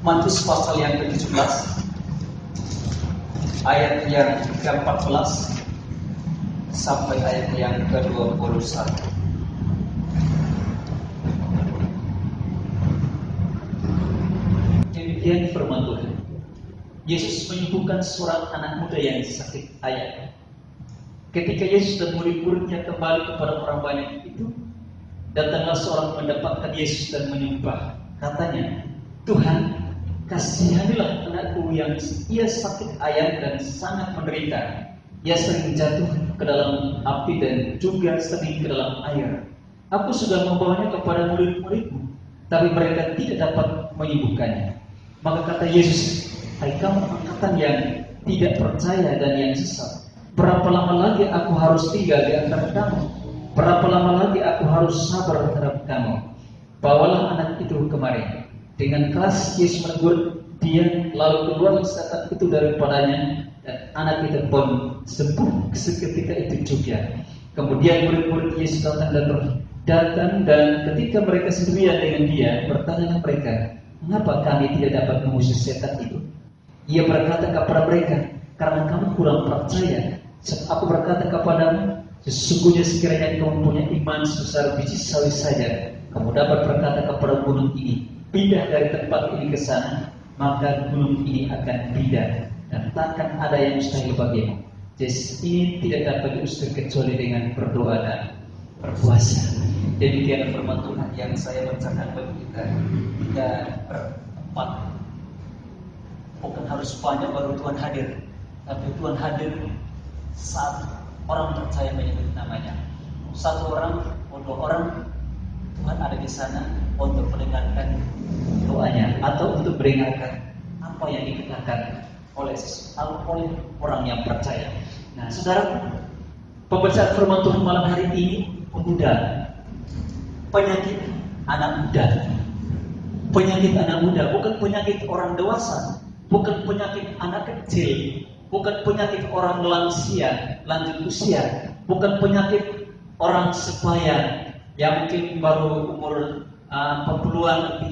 Matius pasal yang ke-17 ayat yang ke-14 sampai ayat yang ke-21. Demikian firman Tuhan. Yesus menyembuhkan seorang anak muda yang sakit ayan. Ketika Yesus dan murid-muridnya kembali kepada orang banyak itu, datanglah seorang mendapatkan Yesus dan menyembah. Katanya, "Tuhan, kasihanilah anakku yang ia sakit ayan dan sangat menderita. Ia sering jatuh ke dalam api dan juga sering ke dalam air. Aku sudah membawanya kepada murid-muridmu, tapi mereka tidak dapat menyembuhkannya." Maka kata Yesus, "Hai kamu angkatan yang tidak percaya dan yang sesat, berapa lama lagi aku harus tinggal di antara kamu? Berapa lama lagi aku harus sabar terhadap kamu? Bawalah anak itu kemari." Dengan keras Yesus menegur dia, lalu keluar setan itu daripadanya, dan anak itu pun sembuh seketika itu juga. Kemudian murid-murid Yesus datang dan ketika mereka sendirian dengan dia, bertanya mereka, "Mengapa kami tidak dapat mengusir setan itu?" Ia berkata kepada mereka, "Karena kamu kurang percaya. Aku berkata kepadamu, sesungguhnya sekiranya kamu punya iman sebesar biji sawi saja, kamu dapat berkata kepada gunung ini, pindah dari tempat ini ke sana, maka gunung ini akan pindah, dan takkan ada yang mustahil bagimu." Jadi ini tidak dapat diusir kecuali dengan berdoa dan berpuasa. Demikian firman Tuhan yang saya bacakan bagi kita. Kita berempat, bukan harus banyak baru Tuhan hadir, tapi Tuhan hadir saat orang percaya menyebut namanya. Satu orang atau dua orang, Tuhan ada di sana untuk mendengarkan doanya atau untuk mendengarkan apa yang dikatakan oleh orang yang percaya. Nah, saudara, pembacaan firman Tuhan malam hari ini pemuda, penyakit anak muda. Penyakit anak muda bukan penyakit orang dewasa, bukan penyakit anak kecil, bukan penyakit orang lansia, lanjut usia, bukan penyakit orang sebaya yang mungkin baru umur 40-an,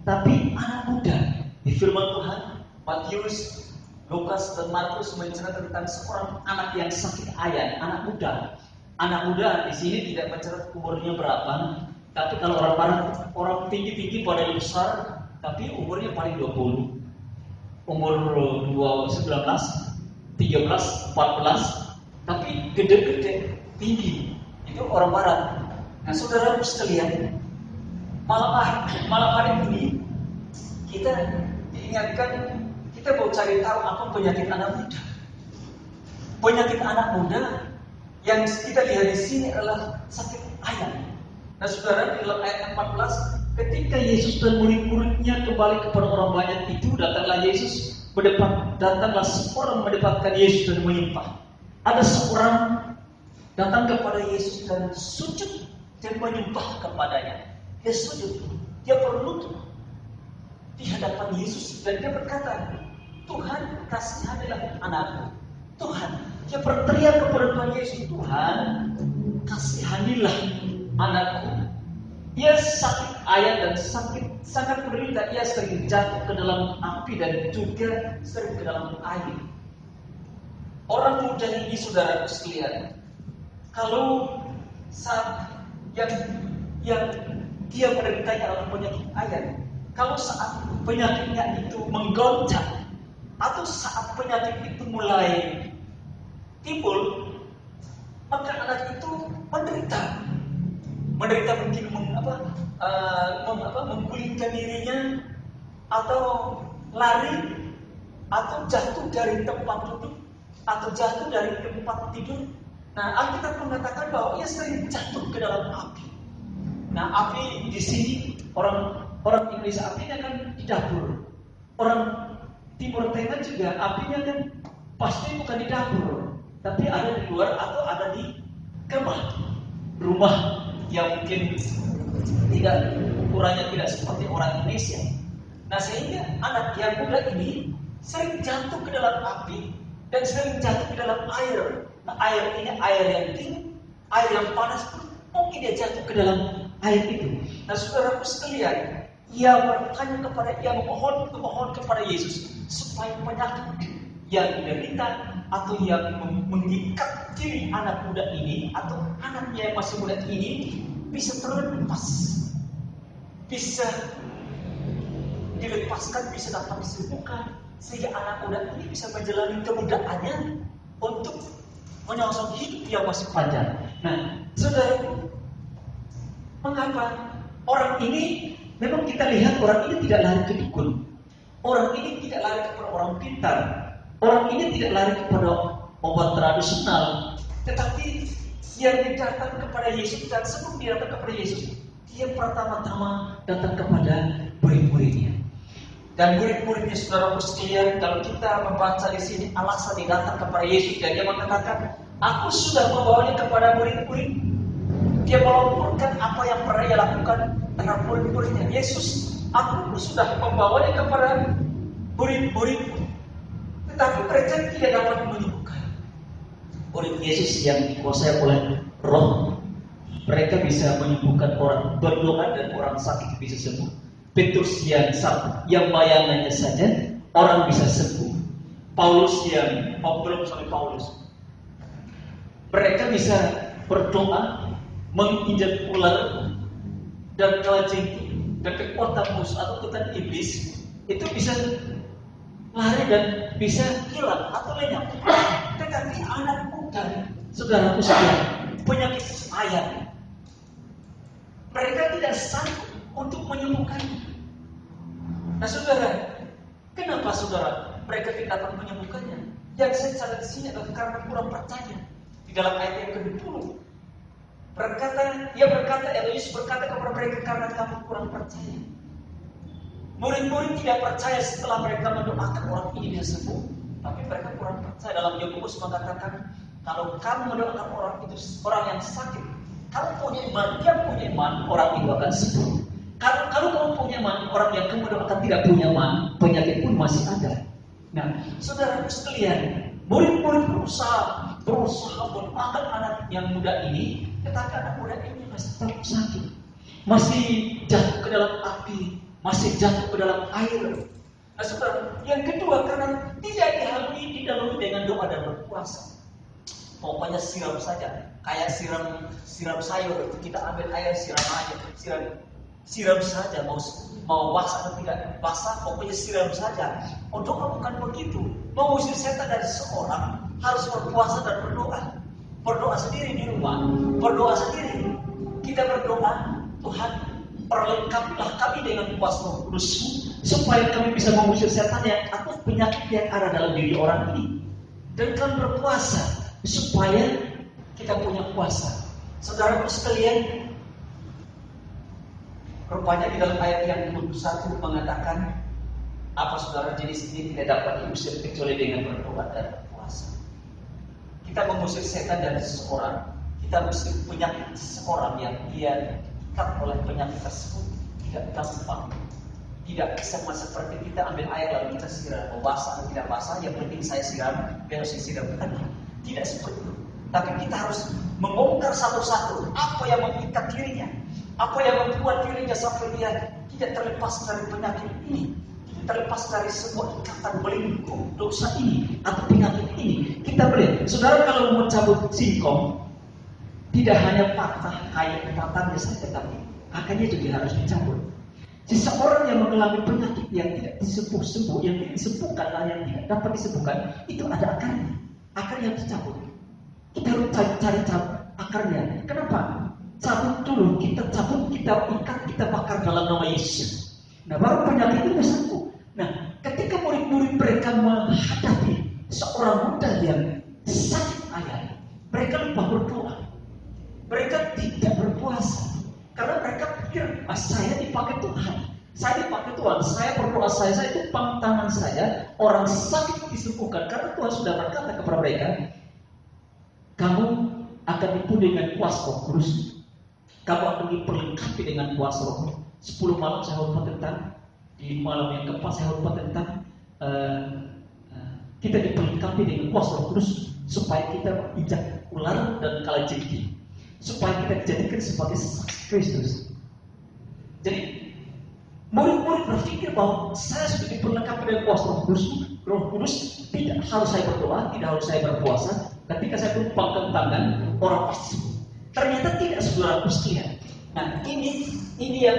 tapi anak muda. Di firman Tuhan, Matius, Lukas, dan Markus menceritakan tentang seorang anak yang sakit ayan, anak muda. Anak muda di sini tidak mencatat umurnya berapa, tapi kalau orang barat, orang tinggi-tinggi pada besar, tapi umurnya paling 20. Umur 19, 13, 14, tapi gede-gede, tinggi. Itu orang barat. Nah, saudara sekalian, malam hari ini kita diingatkan, kita mau cari tahu apa penyakit anak muda. Penyakit anak muda yang kita lihat di sini adalah sakit ayan. Nah, saudara, di dalam ayat 14, ketika Yesus dan murid-muridnya kembali kepada orang banyak itu, datanglah seorang mendapatkan Yesus dan menyembah. Ada seorang datang kepada Yesus dan sujud dan menyembah kepadanya. Dia sujud, dia berlutut di hadapan Yesus dan dia berkata, "Tuhan, kasihanilah anakku." Tuhan, dia berteriak kepada Tuhan Yesus, "Tuhan, kasihanilah anakku. Ia sakit ayan dan sangat menderita. Ia sering jatuh ke dalam api dan juga sering ke dalam air." Orang muda ini, saudara sekalian, kalau saat yang dia menderitanya adalah penyakit ayan, kalau saat penyakitnya itu menggoncang atau saat penyakit itu mulai timbul, maka anak itu menderita mungkin menggulingkan dirinya, atau lari, atau jatuh dari tempat duduk, atau jatuh dari tempat tidur. Nah, Alkitab mengatakan bahwa ia sering jatuh ke dalam api. Nah, api di sini orang Indonesia apinya kan di dapur. Orang Timur Tengah juga apinya kan pasti bukan di dapur, tapi ada di luar atau ada di kamar, rumah yang mungkin tidak ukurannya tidak seperti orang Indonesia. Nah, sehingga anak yang muda ini sering jatuh ke dalam api dan sering jatuh ke dalam air. Nah, air ini air yang dingin, air yang panas pun mungkin dia jatuh ke dalam air itu. Nah, saudaraku sekalian, Ia bertanya kepada, ia memohon kepada Yesus supaya penyakit yang diderita atau yang mengikat diri anak muda ini atau anaknya yang masih muda ini bisa terlepas, bisa dilepaskan, bisa dapat disembuhkan, sehingga anak muda ini bisa menjalani kemudaannya untuk menyongsong hidup yang masih panjang. Nah, saudara, mengapa orang ini, memang kita lihat orang ini tidak lari ke dukun, orang ini tidak lari kepada orang pintar, orang ini tidak lari kepada obat tradisional, tetapi dia datang kepada Yesus. Dan sebelum dia datang kepada Yesus, dia pertama-tama datang kepada murid-muridnya. Dan murid-muridnya, saudaraku sekalian, kalau kita membaca di sini alasan dia datang kepada Yesus, dan dia mengatakan, aku sudah membawanya kepada murid-murid. Dia melaporkan apa yang pernah dia lakukan terhadap murid-muridnya. Yesus, aku sudah membawanya kepada murid-muridmu, tetapi mereka tidak dapat menyembuhkan. Murid Yesus yang dikuasai oleh Roh, mereka bisa menyembuhkan orang, berdoa dan orang sakit bisa sembuh. Petrus yang bayangannya saja orang bisa sembuh. Paulus belum sampai Paulus, mereka bisa berdoa, menginjak ular dan kalajengking dan kekuatan musuh atau kekuatan iblis itu bisa lari dan bisa hilang atau lenyap. Tetapi anak muda, saudaraku sekalian, penyakit sayang, mereka tidak sanggup untuk menyembuhkannya. Nah, saudara, kenapa saudara mereka tidak dapat menyembuhkannya? Yang saya catat di sini adalah karena kurang percaya. Di dalam ayat yang ke-20 Yesus berkata kepada mereka, karena kamu kurang percaya. Murid-murid tidak percaya setelah mereka mendoakan orang ini bisa sembuh, tapi mereka kurang percaya. Dalam Yakobus mengatakan, kalau kamu mendoakan orang itu, orang yang sakit, kamu punya iman, dia punya iman, orang itu akan sembuh. Kalau kamu punya iman, orang yang kamu doakan tidak punya iman, penyakit pun masih ada. Nah, saudara sekalian, murid-murid berusaha mendoakan anak yang muda ini, tetapi anak muda ini masih tetap sakit, masih jatuh ke dalam api, masih jatuh ke dalam air. Nah, saudara, yang kedua, karena tidak didahului dengan doa dan berpuasa. Pokoknya siram saja, kayak siram sayur, kita ambil air siram aja, siram saja, mau basah atau tidak basah, pokoknya siram saja. Oh, doa bukan begitu. Mengusir setan dari seorang harus berpuasa dan berdoa. Berdoa sendiri di rumah, berdoa sendiri. Kita berdoa, Tuhan, perlengkapilah kami dengan kuasa Roh Kudus-Mu supaya kami bisa mengusir setan atau penyakit yang ada dalam diri orang ini. Dan kami berpuasa supaya kita punya kuasa. Saudaraku sekalian, rupanya di dalam ayat yang ke-21 mengatakan, apa saudara, jenis ini tidak dapat diusir kecuali dengan berdoa dan puasa. Kita mengusir setan dari seseorang, kita mengusir penyakit seseorang yang dia diikat oleh penyakit tersebut tidak gampang. Tidak sama seperti kita ambil air lalu kita siram, mau basah atau tidak basah, yang penting saya siram, biar saya siram. Tidak seperti itu. Tapi kita harus membongkar satu-satu apa yang mengikat dirinya, apa yang membuat dirinya sampai dia tidak terlepas dari penyakit ini, tidak terlepas dari semua ikatan belenggu dosa ini atau penyakit ini. Kita melihat, saudara, kalau mau cabut singkong, tidak hanya patah kayak batangnya saja, tapi akarnya juga harus dicabut. Seseorang yang mengalami penyakit yang tidak disembuh, yang disembuhkan, yang tidak dapat disembuhkan, itu ada akarnya. Akarnya harus dicabut. Kita harus cari akarnya. Kenapa? Cabut dulu, kita cabut, kita ikat, kita bakar dalam nama Yesus. Nah, baru penyakit itu sembuh. Nah, ketika murid-murid mereka menghadapi seorang muda yang sakit ayah, mereka lupa berdoa. Mereka tidak berpuasa. Karena mereka pikir, saya dipakai Tuhan. Saya dipakai Tuhan. Saya berdoa, saya tumpang tangan saya, orang sakit disembuhkan. Karena Tuhan sudah berkata kepada mereka, kamu akan dipenuhi dengan kuasa Roh Kudus. Kamu akan diperlengkapi dengan kuasa Roh. 10 malam saya khotbah tentang, di malam yang keempat saya khotbah tentang kita diperlengkapi dengan kuasa Roh Kudus supaya kita injak ular dan kalajengking, supaya kita dijadikan sebagai saksi Kristus. Jadi murid berpikir bahwa saya sudah diperlengkapi dengan kuasa Roh Kudus. Roh Kudus tidak harus saya berdoa, tidak harus saya berpuasa. Ketika saya tumpangkan tangan, orang pasti sembuh. Ternyata tidak, saudara sekalian. Nah, ini yang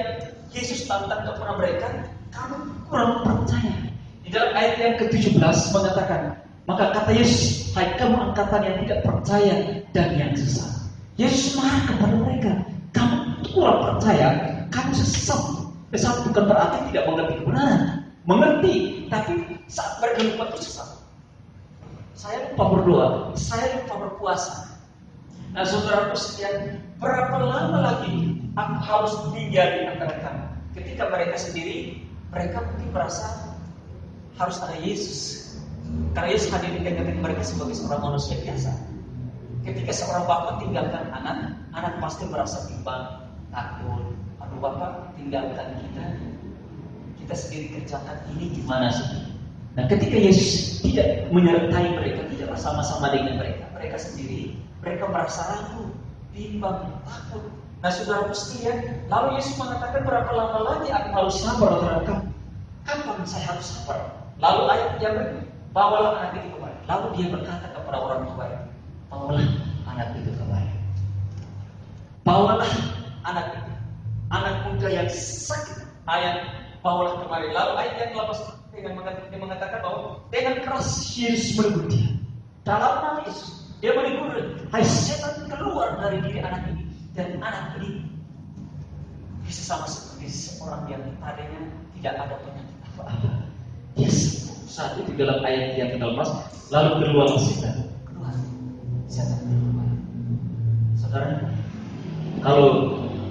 Yesus tantang kepada mereka, kamu kurang percaya. Di dalam ayat yang ke-17 mengatakan, maka kata Yesus, hai kamu angkatan yang tidak percaya dan yang sesat. Yesus marah kepada mereka, kamu kurang percaya, kamu sesat. Sesat bukan berarti tidak mengerti kebenaran, mengerti, tapi saat mereka lupa itu sesat. Saya lupa berdoa, saya lupa berpuasa. Nah, saudaraku sekalian, berapa lama lagi aku harus tinggal di antara kamu? Ketika mereka sendiri, mereka mungkin merasa harus ada Yesus. Karena Yesus hadir di tengah-tengah mereka sebagai seorang manusia biasa. Ketika seorang bapak tinggalkan anak, anak pasti merasa bimbang, takut. Aduh bapak tinggalkan kita sendiri kerjakan ini gimana sih? Nah, ketika Yesus tidak menyertai mereka, tidak bersama-sama dengan mereka sendiri, mereka merasa ragu, bimbang, takut. Nah, saudara sekalian, lalu Yesus mengatakan, berapa lama lagi aku harus sabar terhadap kamu? Kapan saya harus sabar? Lalu ayat yang berikut, bawalah anak itu kemari. Lalu dia berkata kepada orang tua, bawalah anak itu kemari. Bawalah anak itu. Anak muda yang sakit, ayat bawalah kemari. Lalu ayat yang lepas dengan mengatakan bahwa dengan keras Yesus menegur dia. Dalam nama Yesus, dia menegur, hai setan keluar dari diri anak ini. Dan anak ini bisa sama seperti seorang yang tadinya tidak ada penyakit apa-apa. Yes, saat itu dalam ayat yang ke-11, lalu keluar setan. Keluar, setan keluar. Saudara, kalau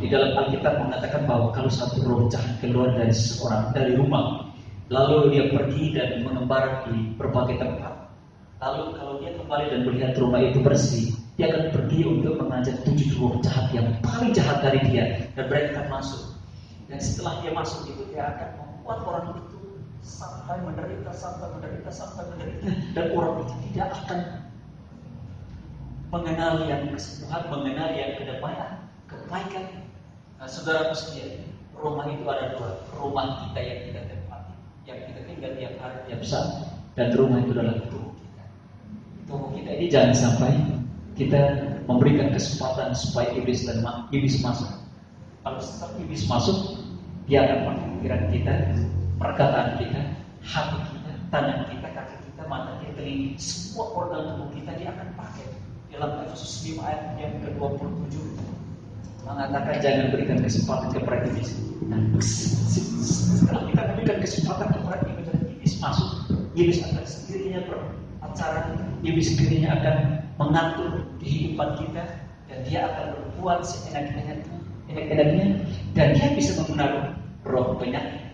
di dalam Alkitab mengatakan bahwa kalau satu roh jahat keluar dari seseorang, dari rumah, lalu dia pergi dan mengembara di berbagai tempat, lalu kalau dia kembali dan melihat rumah itu bersih, dia akan pergi untuk mengajak 7 roh jahat yang paling jahat dari dia, dan mereka akan masuk. Dan setelah dia masuk itu, dia akan membuat orang itu sampai menderita, dan orang itu tidak akan mengenal yang kesembuhan, mengenal yang kedamaian, kebaikan. Nah, saudara sekalian, rumah itu ada 2. Rumah kita yang kita tempati, yang kita tinggal tiap hari, tiap saat, dan rumah itu adalah tubuh kita. Tubuh kita ini jangan sampai kita memberikan kesempatan supaya iblis masuk. Kalau setelah iblis masuk, dia akan pakai pikiran kita, perkataan kita, hati kita, tangan kita, kaki kita, mata kita, telinga, semua organ tubuh kita dia akan pakai. Dalam Efesus 5 ayat yang ke-27 mengatakan jangan berikan kesempatan kepada iblis. Nah, setelah kita berikan kesempatan kepada iblis masuk, iblis akan sendirinya beracara, iblis sendirinya akan mengatur kehidupan kita, dan dia akan berbuat seenak-enaknya, dan dia bisa menggunakan roh penyakit,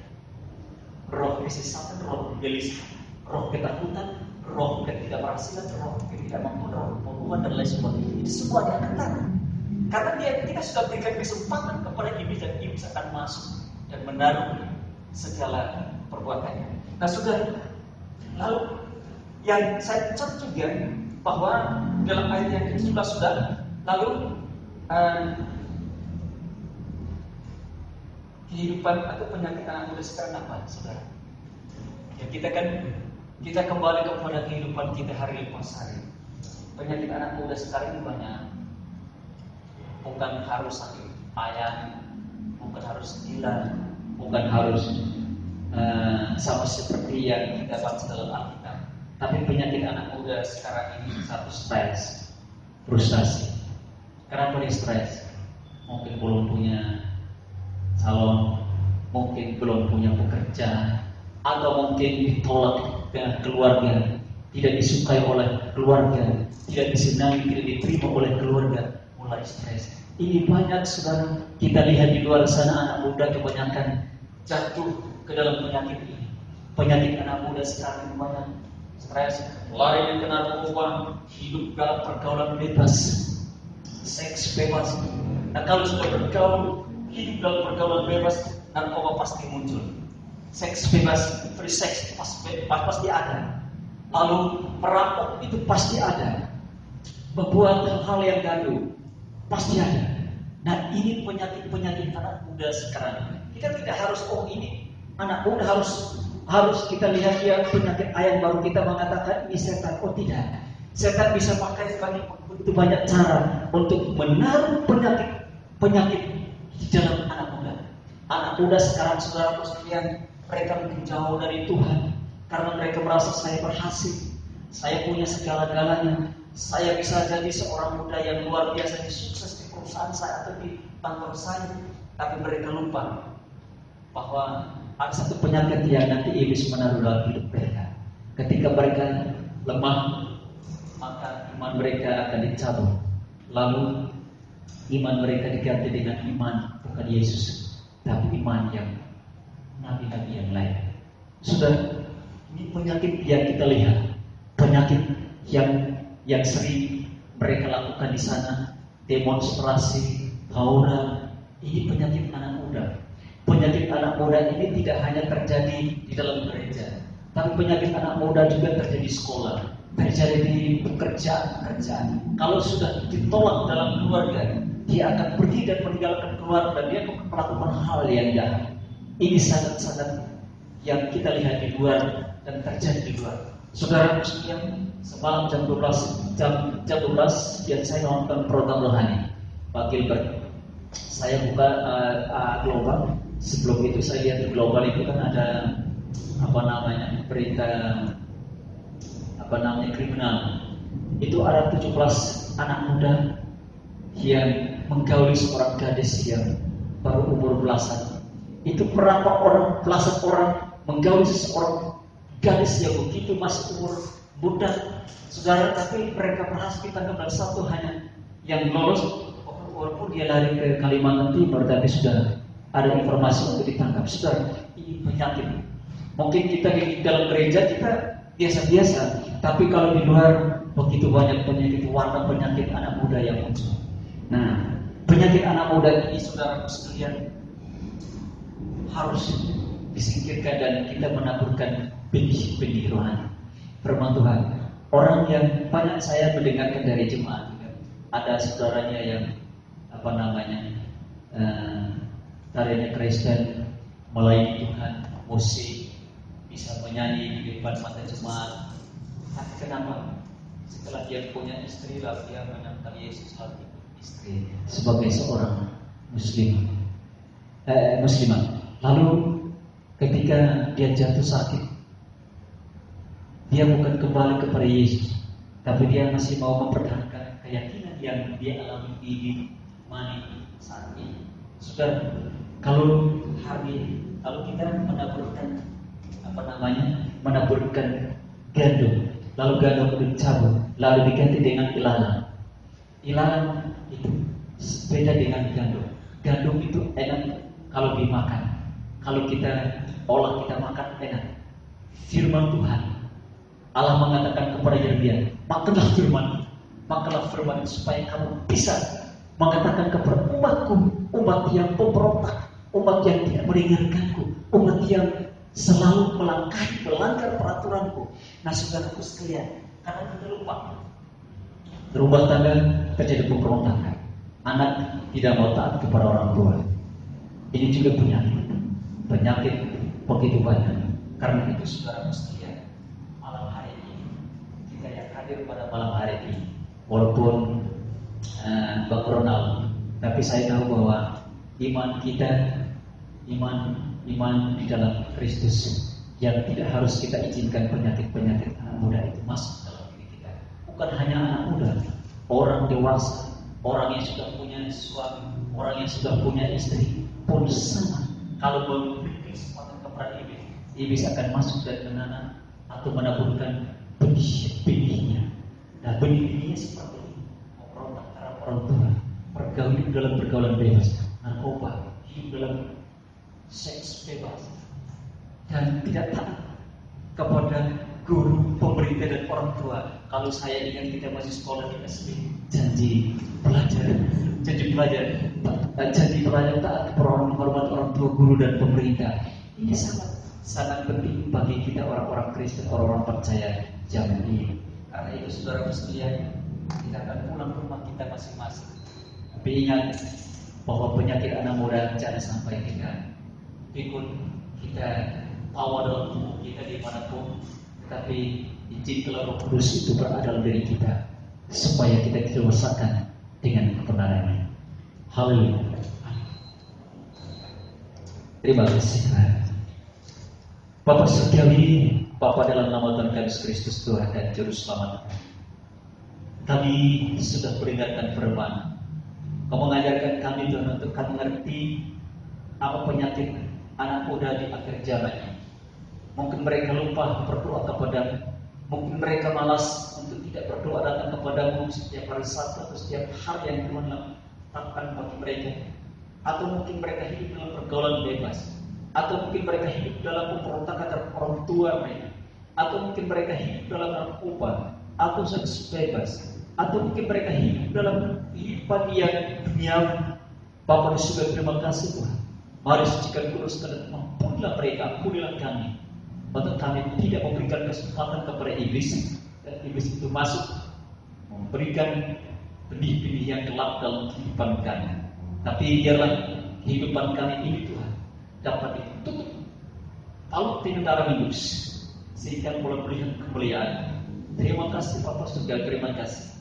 roh kesesatan, roh gelisah, roh ketakutan, roh ketidakberhasilan, roh ketidakmampuan, roh pembunuhan dan lain sebagainya. Itu semua dia akan tahu. Karena kita sudah berikan kesempatan kepada iblis, dan iblis akan masuk dan menaruh segala perbuatannya. Nah, saudara, lalu yang saya cat juga bahwa dalam ayat yang ke-17 sudah, lalu kehidupan atau penyakit anak muda sekarang apa, saudara? Ya, kita kembali kepada kehidupan kita hari lepas hari. Penyakit anak muda sekarang ini banyak. Bukan harus sakit ayam, bukan harus gila, bukan harus sama seperti yang kita baca dalam Alkitab. Tapi penyakit anak muda sekarang ini satu stres, frustasi. Kenapa dia stres? Mungkin belum punya calon, mungkin belum punya pekerjaan, atau mungkin ditolak dengan keluarga, tidak disukai oleh keluarga, tidak disenangi, tidak diterima oleh keluarga, mulai stres. Ini banyak saudara, kita lihat di luar sana anak muda kebanyakan jatuh ke dalam penyakit ini. Penyakit anak muda sekarang ini banyak stres, lari ke narkoba, hidup dalam pergaulan bebas, seks bebas. Nah, kalau sudah bergaul, hidup dalam pergaulan bebas, narkoba pasti muncul. Seks bebas, free sex pasti ada. Lalu perampok itu pasti ada. Membuat hal-hal yang gaduh pasti ada. Nah, ini penyakit anak muda sekarang. Kita tidak harus ini Anak muda harus kita lihat dia penyakit ayam baru kita mengatakan ini setan. Oh tidak, setan bisa pakai begitu banyak cara untuk menaruh penyakit di dalam anak muda. Anak muda sekarang saudara sekalian, mereka mungkin jauh dari Tuhan karena mereka merasa saya berhasil, saya punya segala-galanya, saya bisa jadi seorang muda yang luar biasa, sukses di perusahaan saya atau di kantor saya. Tapi mereka lupa bahwa ada satu penyakit yang nanti iblis menaruh dalam hidup mereka. Ketika mereka lemah, maka iman mereka akan dicabut. Lalu iman mereka diganti dengan iman bukan Yesus, tapi iman yang nabi-nabi yang lain. Sudah, ini penyakit yang kita lihat, penyakit yang sering mereka lakukan di sana, demonstrasi, tawuran. Ini penyakit anak muda. Penyakit anak muda ini tidak hanya terjadi di dalam gereja, tapi penyakit anak muda juga terjadi di sekolah, terjadi di pekerjaan. Kalau sudah ditolak dalam keluarga, dia akan pergi dan meninggalkan keluarga dan dia akan melakukan hal yang jahat. Ini sangat-sangat yang kita lihat di luar dan terjadi di luar. Saudara sekalian, semalam jam 12 sekian saya nonton program rohani Pak Gilbert. Saya buka Global. Sebelum itu saya lihat di Global itu kan ada berita kriminal. Itu ada 17 anak muda yang menggauli seorang gadis yang baru umur belasan. Itu belasan orang menggauli seorang gadis yang begitu masih umur muda, saudara. Tapi mereka berhasil ditangkap dan satu hanya yang lolos. Walaupun dia lari ke Kalimantan Timur, tapi sudah ada informasi untuk ditangkap. Sudah, ini penyakit. Mungkin kita di dalam gereja kita biasa-biasa, tapi kalau di luar begitu banyak penyakit anak muda yang muncul. Nah, penyakit anak muda ini saudara sekalian harus disingkirkan dan kita menaburkan benih-benih rohani. Firman Tuhan. Orang yang banyak saya mendengarkan dari jemaat, ada saudaranya yang tariannya Kristen, melayani Tuhan, musik, bisa menyanyi di depan mata jemaat. Tapi kenapa? Setelah dia punya istri, lalu dia menentang Yesus lagi istri sebagai seorang muslimah. Lalu ketika dia jatuh sakit, dia bukan kembali kepada Yesus, tapi dia masih mau mempertahankan keyakinan yang dia alami di saat ini. Sudah, kalau kita menaburkan gandum, lalu gandum itu dicabut, lalu diganti dengan ilalang. Ilalang itu beda dengan gandum. Gandum itu enak kalau dimakan, kalau kita olah, kita makan enak. Firman Tuhan, Allah mengatakan kepada Yeremia, makanlah firman supaya kamu bisa mengatakan kepada umatku, umat yang pemberontak, umat yang tidak mendengarkanku, umat yang selalu melanggar peraturanku. Nah, saudaraku sekalian, karena kita lupa, rumah tangga terjadi pemberontakan, anak tidak mau taat kepada orang tua. Ini juga penyakit begitu banyak. Karena itu saudaraku sekalian, malam hari ini kita yang hadir pada malam hari ini, walaupun Bang Ronald, tapi saya tahu bahwa iman kita, iman di dalam Kristus, yang tidak harus kita izinkan penyakit anak muda itu masuk dalam diri kita. Bukan hanya anak muda, orang dewasa, orang yang sudah punya suami, orang yang sudah punya istri pun sama. Kalau memberi kesempatan kepada iblis akan masuk dan menanam atau menaburkan benih-benihnya. Nah, benih-benihnya seperti orang tua, pergaulan dalam pergaulan bebas, narkoba, hidup dalam seks bebas, dan tidak taat kepada guru, pemerintah dan orang tua. Kalau saya ingat kita masih sekolah di SD, janji pelajar taat hormat orang tua, guru dan pemerintah. Ini sangat penting bagi kita orang-orang Kristen, orang-orang percaya zaman ini. Karena itu saudara sekalian, kita akan pulang ke rumah kita masing-masing. Tapi ingat bahwa penyakit anak muda jangan sampai kita pikun, kita bawa dalam tubuh kita dimanapun, tetapi izinkanlah Roh Kudus itu berada dalam diri kita, supaya kita didewaskan dengan kebenarannya. Haleluya. Terima kasih Tuhan. Bapak surgawi, Bapa dalam nama Tuhan Yesus Kristus Tuhan dan Juru Selamat, kami sudah peringatkan firman. Kau mengajarkan kami Tuhan untuk kami mengerti apa penyakit anak muda di akhir zaman. Mungkin mereka lupa berdoa kepadamu, mungkin mereka malas untuk tidak berdoa datang kepadamu setiap hari Sabtu atau setiap hari yang Tuhan tetapkan bagi mereka. Atau mungkin mereka hidup dalam pergaulan bebas, atau mungkin mereka hidup dalam pemberontakan terhadap orang tua mereka, atau mungkin mereka hidup dalam narkoba atau seks bebas, atau mungkin mereka hidup dalam kehidupan yang duniawi. Bapa di surga, terima kasih Tuhan. Mari sucikan kudus dan ampunilah mereka, ampunilah kami, untuk kami tidak memberikan kesempatan kepada iblis, dan iblis itu masuk memberikan benih-benih yang gelap dalam kehidupan kami. Tapi biarlah kehidupan kami ini Tuhan dapat ditutup palut dengan darah Yesus, sehingga boleh melihat kemuliaan. Terima kasih Bapa surga, terima kasih.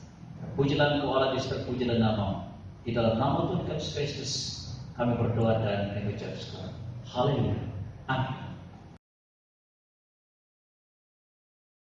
Pujilah Engkau Allah, terpujilah nama-Mu. Di dalam nama Tuhan Yesus Kristus kami berdoa dan mengucap syukur. Haleluya. Amin.